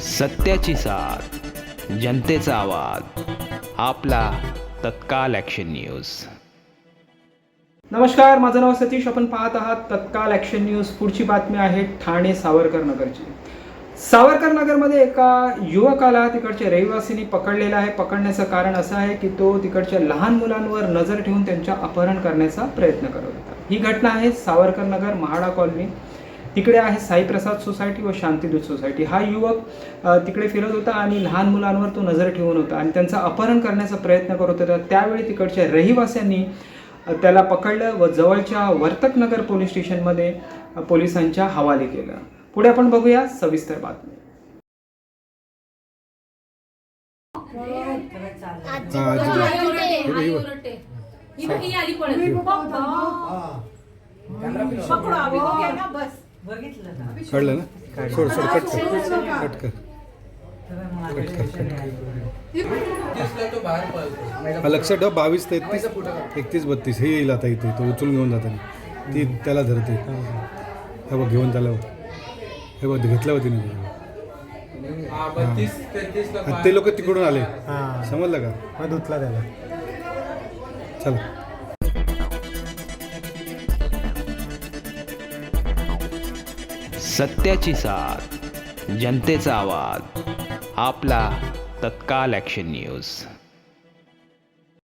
सत्याची साथ, जनतेचा आवाज, आपला तत्काल ॲक्शन न्यूज. नमस्कार, माझं नाव सतीश. आपण पाहत आहात तत्काल ॲक्शन न्यूज. पुढची बातमी आहे ठाणे सावरकर नगरची. सावरकर नगरमध्ये एका युवकाला तिकडच्या रहिवासींनी पकडलेला आहे. पकडण्याचं कारण असं आहे की तो तिकडच्या लहान मुलांवर नजर ठेवून त्यांच्या अपहरण करण्याचा प्रयत्न करत होता. ही घटना आहे सावरकर नगर, महाडा कॉलनी. तिकडे आहे साईप्रसाद सोसायटी व शांतिदूत सोसायटी. हा युवक तिकडे फिरत होता आणि लहान मुलांवर तो नजर ठेवून होता आणि त्यांचा अपहरण करण्याचा प्रयत्न करत होता. त्यावेळी तिकडच्या रहिवाशांनी त्याला पकडलं व जवळच्या वर्तकनगर पोलीस स्टेशनमध्ये पोलिसांच्या हवाले केलं. पुढे आपण बघूया सविस्तर बातमी. कळलं ना? सोड सोड, कट कर. लक्षात ठेव, 22, 33, 31, 32 हे येईल आता इथे. तो उचलून घेऊन जाताना ती त्याला धरते. हे बघ, घेऊन त्याला हे बघ, घेतलं होती तिने. ते लोक तिकडून आले, समजलं का? धुतला त्याला. चला. सत्याची साथ, जनतेचा आवाज, आपला तत्काल ॲक्शन न्यूज.